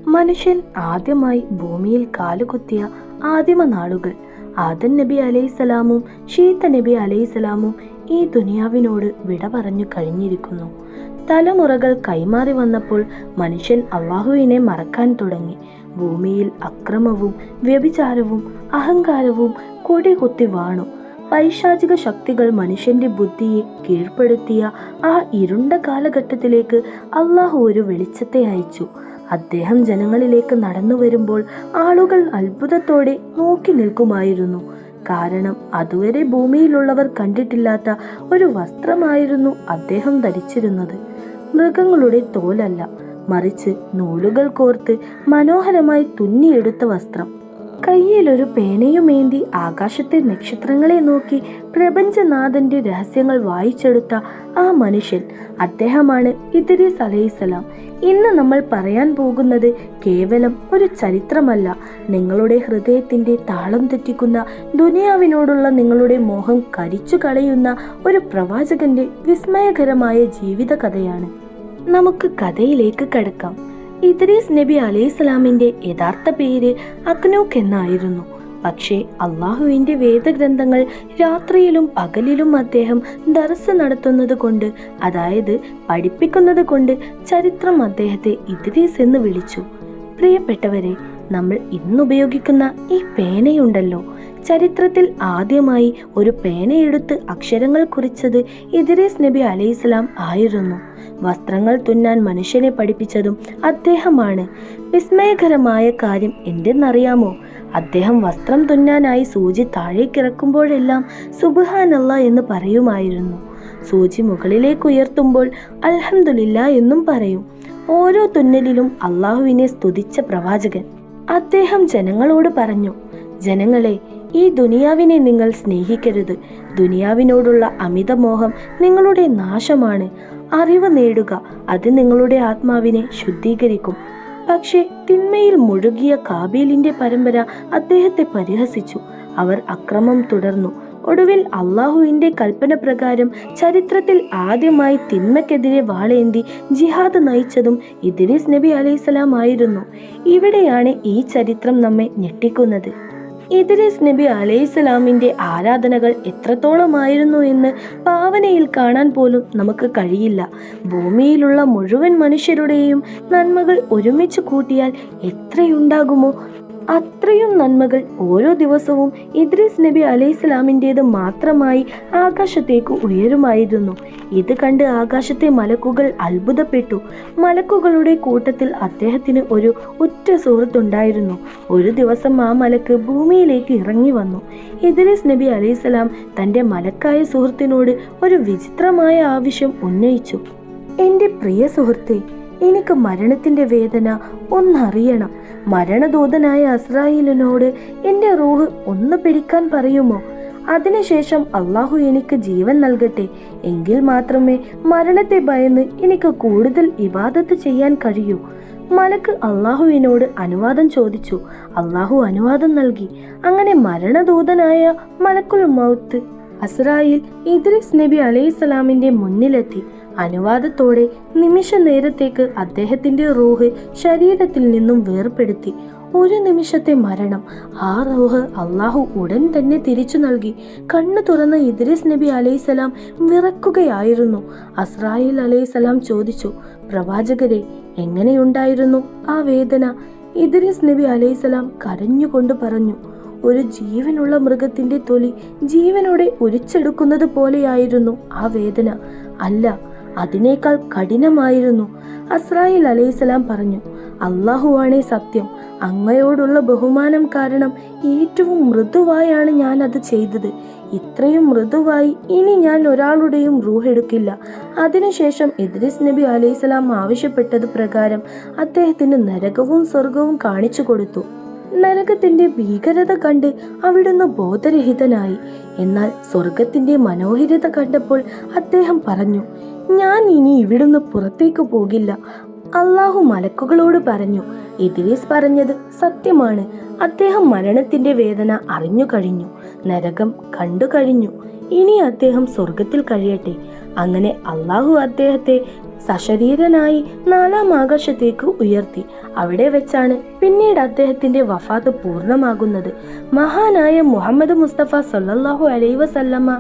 മനുഷ്യൻ ആദ്യമായി ഭൂമിയിൽ കാലുകുത്തിയ ആദിമ നാളുകൾ ആദം നബി അലൈഹിസ്സലാമും ഷീത്ത നബി അലൈഹിസ്സലാമും ഈ ദുനിയാവിനോട് വിട പറഞ്ഞു കഴിഞ്ഞിരിക്കുന്നു. തലമുറകൾ കൈമാറി വന്നപ്പോൾ മനുഷ്യൻ അള്ളാഹുവിനെ മറക്കാൻ തുടങ്ങി. ഭൂമിയിൽ അക്രമവും വ്യഭിചാരവും അഹങ്കാരവും കൊടികുത്തി വാണു. പൈശാചിക ശക്തികൾ മനുഷ്യന്റെ ബുദ്ധിയെ കീഴ്പ്പെടുത്തിയ ആ ഇരുണ്ട കാലഘട്ടത്തിലേക്ക് അള്ളാഹു ഒരു വെളിച്ചത്തെ അയച്ചു. അദ്ദേഹം ജനങ്ങളിലേക്ക് നടന്നു വരുമ്പോൾ ആളുകൾ അത്ഭുതത്തോടെ നോക്കി നിൽക്കുമായിരുന്നു. കാരണം അതുവരെ ഭൂമിയിലുള്ളവർ കണ്ടിട്ടില്ലാത്ത ഒരു വസ്ത്രമായിരുന്നു അദ്ദേഹം ധരിച്ചിരുന്നത്. മൃഗങ്ങളുടെ തോലല്ല, മറിച്ച് നൂലുകൾ കോർത്ത് മനോഹരമായി തുന്നിയെടുത്ത വസ്ത്രം. കയ്യിലൊരു പേനയുമേന്തി ആകാശത്തെ നക്ഷത്രങ്ങളെ നോക്കി പ്രപഞ്ചനാഥന്റെ രഹസ്യങ്ങൾ വായിച്ചെടുത്ത ആ മനുഷ്യൻ, അദ്ദേഹമാണ് ഇദ്രീസ് അലൈഹിസ്സലാം. ഇന്ന് നമ്മൾ പറയാൻ പോകുന്നത് കേവലം ഒരു ചരിത്രമല്ല, നിങ്ങളുടെ ഹൃദയത്തിന്റെ താളം തെറ്റിക്കുന്ന ദുനിയാവിനോടുള്ള നിങ്ങളുടെ മോഹം കരിച്ചു കളയുന്ന ഒരു പ്രവാചകന്റെ വിസ്മയകരമായ ജീവിത കഥയാണ്. നമുക്ക് കഥയിലേക്ക് കടക്കാം. ഇദ്രീസ് നബി അലൈഹിസ്സലാമിന്റെ യഥാർത്ഥ പേര് അഖ്നൂഖ് എന്നായിരുന്നു. പക്ഷേ അള്ളാഹുവിന്റെ വേദഗ്രന്ഥങ്ങൾ രാത്രിയിലും പകലിലും അദ്ദേഹം ദർസ് നടത്തുന്നത് കൊണ്ട്, അതായത് പഠിപ്പിക്കുന്നത് കൊണ്ട് ചരിത്രം അദ്ദേഹത്തെ ഇദ്രീസ് എന്ന് വിളിച്ചു. പ്രിയപ്പെട്ടവരെ, നമ്മൾ ഇന്നുപയോഗിക്കുന്ന ഈ പേനയുണ്ടല്ലോ, ചരിത്രത്തിൽ ആദ്യമായി ഒരു പേനയെടുത്ത് അക്ഷരങ്ങൾ കുറിച്ചത് ഇദ്രീസ് നബി അലൈഹിസ്സലാം ആയിരുന്നു. വസ്ത്രങ്ങൾ തുന്നാൻ മനുഷ്യനെ പഠിപ്പിച്ചതും അദ്ദേഹമാണ്. വിസ്മയകരമായ കാര്യം എന്തെന്നറിയാമോ? അദ്ദേഹം വസ്ത്രം തുന്നാനായി സൂചി താഴേക്കിറക്കുമ്പോഴെല്ലാം സുബ്ഹാനല്ലാ എന്ന് പറയുമായിരുന്നു. സൂചി മുകളിലേക്ക് ഉയർത്തുമ്പോൾ അൽഹംദുലില്ലാ എന്നും പറയും. ഓരോ തുന്നലിലും അള്ളാഹുവിനെ സ്തുതിച്ച പ്രവാചകൻ. അദ്ദേഹം ജനങ്ങളോട് പറഞ്ഞു, ജനങ്ങളെ, ഈ ദുനിയാവിനെ നിങ്ങൾ സ്നേഹിക്കരുത്. ദുനിയാവിനോടുള്ള അമിതമോഹം നിങ്ങളുടെ നാശമാണ്. അറിവ് നേടുക, അത് നിങ്ങളുടെ ആത്മാവിനെ ശുദ്ധീകരിക്കും. പക്ഷേ തിന്മയിൽ മുഴുകിയ കാബീലിന്റെ പരമ്പര അദ്ദേഹത്തെ പരിഹസിച്ചു. അവർ അക്രമം തുടർന്നു. ഒടുവിൽ അള്ളാഹുവിന്റെ കൽപ്പന പ്രകാരം ചരിത്രത്തിൽ ആദ്യമായി തിന്മയ്ക്കെതിരെ വാളേന്തി ജിഹാദ് നയിച്ചതും ഇദ്രീസ് നബി അലൈഹിസ്സലാം ആയിരുന്നു. ഇവിടെയാണ് ഈ ചരിത്രം നമ്മെ ഞെട്ടിക്കുന്നത്. ഇദ്രീസ് നബി അലൈഹിസ്സലാമിന്റെ ആരാധനകൾ എത്രത്തോളമായിരുന്നു എന്ന് ഭാവനയിൽ കാണാൻ പോലും നമുക്ക് കഴിയില്ല. ഭൂമിയിലുള്ള മുഴുവൻ മനുഷ്യരുടെയും നന്മകൾ ഒരുമിച്ച് കൂട്ടിയാൽ എത്രയുണ്ടാകുമോ അത്രയും നന്മകൾ ഓരോ ദിവസവും ഇദ്രീസ് നബി അലൈഹിസ്സലാമിൻ്റേത് മാത്രമായി ആകാശത്തേക്ക് ഉയരുമായിരുന്നു. ഇത് കണ്ട് ആകാശത്തെ മലക്കുകൾ അത്ഭുതപ്പെട്ടു. മലക്കുകളുടെ കൂട്ടത്തിൽ അദ്ദേഹത്തിന് ഒരു ഉറ്റ സുഹൃത്തുണ്ടായിരുന്നു. ഒരു ദിവസം ആ മലക്ക് ഭൂമിയിലേക്ക് ഇറങ്ങി വന്നു. ഇദ്രീസ് നബി അലൈഹിസ്സലാം തൻ്റെ മലക്കായ സുഹൃത്തിനോട് ഒരു വിചിത്രമായ ആവശ്യം ഉന്നയിച്ചു. എൻ്റെ പ്രിയ സുഹൃത്തെ, എനിക്ക് മരണത്തിന്റെ വേദന ഒന്നറിയണം. മരണദൂതനായ അസ്രായീലിനോട് എൻ്റെ റൂഹ് ഒന്ന് പിടിക്കാൻ പറയുമോ? അതിനുശേഷം അള്ളാഹു എനിക്ക് ജീവൻ നൽകട്ടെ. എങ്കിൽ മാത്രമേ മരണത്തെ ഭയന്ന് എനിക്ക് കൂടുതൽ ഇബാദത്ത് ചെയ്യാൻ കഴിയൂ. മലക്ക് അള്ളാഹുവിനോട് അനുവാദം ചോദിച്ചു. അള്ളാഹു അനുവാദം നൽകി. അങ്ങനെ മരണദൂതനായ മലക്കുൽ മൗത്ത് അസ്രായീൽ ഇദ്രീസ് നബി അലൈഹിസ്സലാമിന്റെ മുന്നിലെത്തി. അനുവാദത്തോടെ നിമിഷ നേരത്തേക്ക് അദ്ദേഹത്തിന്റെ റൂഹ് ശരീരത്തിൽ നിന്നും വേർപെടുത്തി. ഒരു നിമിഷത്തെ മരണം. ആ റൂഹ് അള്ളാഹു ഉടൻ തന്നെ തിരിച്ചു നൽകി. കണ്ണു തുറന്ന ഇദ്രീസ് നബി അലൈഹിസ്സലാം വിറക്കുകയായിരുന്നു. അസ്രായീൽ അലൈഹിസ്സലാം ചോദിച്ചു, പ്രവാചകരെ, എങ്ങനെയുണ്ടായിരുന്നു ആ വേദന? ഇദ്രീസ് നബി അലൈഹിസ്സലാം കരഞ്ഞുകൊണ്ട് പറഞ്ഞു, ഒരു ജീവനുള്ള മൃഗത്തിന്റെ തൊലി ജീവനോടെ ഉരിച്ചെടുക്കുന്നത് പോലെയായിരുന്നു ആ വേദന. അല്ല, അതിനേക്കാൾ കഠിനമായിരുന്നു. അസ്രായീൽ അലൈഹിസ്സലാം പറഞ്ഞു, അള്ളാഹുവാണേ സത്യം. അങ്ങയോടുള്ള ബഹുമാനം കാരണം ഏറ്റവും മൃദുവായാണ് ഞാൻ അത് ചെയ്തത്. ഇത്രയും മൃദുവായി ഇനി ഞാൻ ഒരാളുടെയും റൂഹ് എടുക്കില്ല. അതിനുശേഷം ഇദ്രീസ് നബി അലൈഹിസ്സലാം ആവശ്യപ്പെട്ടത് പ്രകാരം അദ്ദേഹത്തിന് നരകവും സ്വർഗവും കാണിച്ചു കൊടുത്തു. നരകത്തിന്റെ ഭീകരത കണ്ട് അവിടുന്ന് ബോധരഹിതനായി. എന്നാൽ സ്വർഗത്തിന്റെ മനോഹരിത കണ്ടപ്പോൾ അദ്ദേഹം പറഞ്ഞു, ഞാൻ ഇനി ഇവിടുന്ന് പുറത്തേക്ക് പോകില്ല. അള്ളാഹു മലക്കുകളോട് പറഞ്ഞു, ഇദ്രീസ് പറഞ്ഞത് സത്യമാണ്. അദ്ദേഹം മരണത്തിന്റെ വേദന അറിഞ്ഞു കഴിഞ്ഞു, നരകം കണ്ടു കഴിഞ്ഞു. ഇനി അദ്ദേഹം സ്വർഗത്തിൽ കഴിയട്ടെ. അങ്ങനെ അള്ളാഹു അദ്ദേഹത്തെ സശരീരനായി 4-ാം ആകാശത്തേക്ക് ഉയർത്തി. അവിടെ വെച്ചാണ് പിന്നീട് അദ്ദേഹത്തിന്റെ വഫാത്ത് പൂർണ്ണമാകുന്നത്. മഹാനായ മുഹമ്മദ് മുസ്തഫ സല്ലല്ലാഹു അലൈഹി വസല്ലമ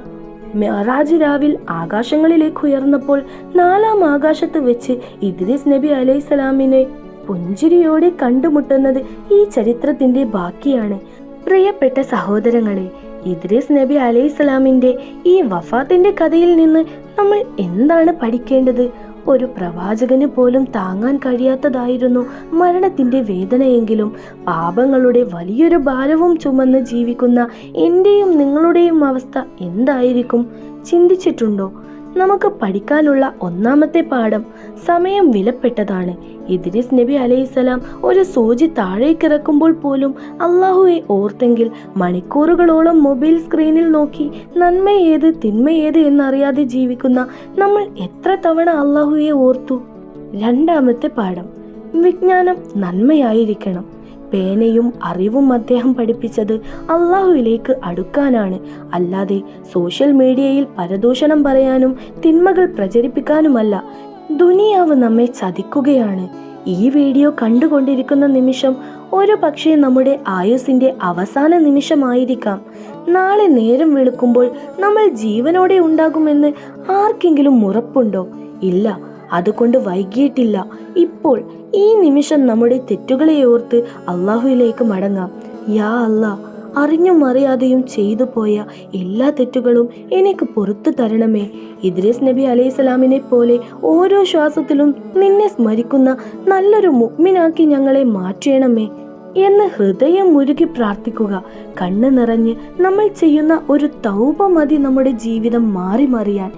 മിഅ്റാജ് രാവിൽ ആകാശങ്ങളിലേക്ക് ഉയർന്നപ്പോൾ 4-ാം ആകാശത്ത് വെച്ച് ഇദ്രീസ് നബി അലൈഹിസ്സലാമിനെ പുഞ്ചിരിയോടെ കണ്ടുമുട്ടുന്നത് ഈ ചരിത്രത്തിന്റെ ബാക്കിയാണ്. പ്രിയപ്പെട്ട സഹോദരങ്ങളെ, ഇദ്രീസ് നബി അലൈഹിസ്സലാമിന്റെ ഈ വഫാത്തിന്റെ കഥയിൽ നിന്ന് നമ്മൾ എന്താണ് പഠിക്കേണ്ടത്? ഒരു പ്രവാചകന് പോലും താങ്ങാൻ കഴിയാത്തതായിരുന്നു മരണത്തിന്റെ വേദനയെങ്കിലും പാപങ്ങളുടെ വലിയൊരു ഭാരവും ചുമന്ന് ജീവിക്കുന്ന എന്റെയും നിങ്ങളുടെയും അവസ്ഥ എന്തായിരിക്കും? ചിന്തിച്ചിട്ടുണ്ടോ? നമുക്ക് പഠിക്കാനുള്ള ഒന്നാമത്തെ പാഠം, സമയം വിലപ്പെട്ടതാണ്. ഇദ്രീസ് നബി അലൈഹിസ്സലാം ഒരു സൂചി താഴേക്കിറക്കുമ്പോൾ പോലും അള്ളാഹുവെ ഓർത്തെങ്കിൽ മണിക്കൂറുകളോളം മൊബൈൽ സ്ക്രീനിൽ നോക്കി നന്മയേത് തിന്മയേത് എന്നറിയാതെ ജീവിക്കുന്ന നമ്മൾ എത്ര തവണ അള്ളാഹുവെ ഓർത്തു? രണ്ടാമത്തെ പാഠം, വിജ്ഞാനം നന്മയായിരിക്കണം. പേനയും അറിവും അദ്ദേഹം പഠിപ്പിച്ചത് അള്ളാഹുവിലേക്ക് അടുക്കാനാണ്, അല്ലാതെ സോഷ്യൽ മീഡിയയിൽ പരദൂഷണം പറയാനും തിന്മകൾ പ്രചരിപ്പിക്കാനുമല്ല. ദുനിയാവ് നമ്മെ ചതിക്കുകയാണ്. ഈ വീഡിയോ കണ്ടുകൊണ്ടിരിക്കുന്ന നിമിഷം ഒരു പക്ഷേ നമ്മുടെ ആയുസ്സിന്റെ അവസാന നിമിഷമായിരിക്കാം. നാളെ നേരം വെളുക്കുമ്പോൾ നമ്മൾ ജീവനോടെ ഉണ്ടാകുമെന്ന് ആർക്കെങ്കിലും ഉറപ്പുണ്ടോ? ഇല്ല. അതുകൊണ്ട് വൈകിയിട്ടില്ല. ഇപ്പോൾ ഈ നിമിഷം നമ്മുടെ തെറ്റുകളെ ഓർത്ത് അള്ളാഹുവിലേക്ക് മടങ്ങാം. യാ അല്ലാ, അറിഞ്ഞും അറിയാതെയും ചെയ്തു പോയ എല്ലാ തെറ്റുകളും എനിക്ക് പുറത്തു തരണമേ. ഇദ്രീസ് നബി അലൈഹിസ്സലാമിനെ പോലെ ഓരോ ശ്വാസത്തിലും നിന്നെ സ്മരിക്കുന്ന നല്ലൊരു മുഅ്മിനാക്കി ഞങ്ങളെ മാറ്റണമേ എന്ന് ഹൃദയം മുരുകി പ്രാർത്ഥിക്കുക. കണ്ണ് നിറഞ്ഞ് നമ്മൾ ചെയ്യുന്ന ഒരു തൗബ മതി നമ്മുടെ ജീവിതം മാറി മറിയാൻ.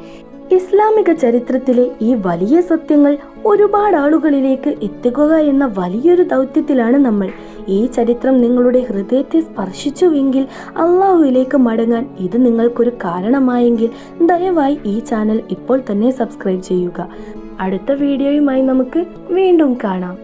ഇസ്ലാമിക ചരിത്രത്തിലെ ഈ വലിയ സത്യങ്ങൾ ഒരുപാട് ആളുകളിലേക്ക് എത്തിക്കുക എന്ന വലിയൊരു ദൗത്യത്തിലാണ് നമ്മൾ. ഈ ചരിത്രം നിങ്ങളുടെ ഹൃദയത്തെ സ്പർശിച്ചുവെങ്കിൽ അള്ളാഹുവിലേക്ക് മടങ്ങാൻ ഇത് നിങ്ങൾക്കൊരു കാരണമായെങ്കിൽ ദയവായി ഈ ചാനൽ ഇപ്പോൾ തന്നെ സബ്സ്ക്രൈബ് ചെയ്യുക. അടുത്ത വീഡിയോയുമായി നമുക്ക് വീണ്ടും കാണാം.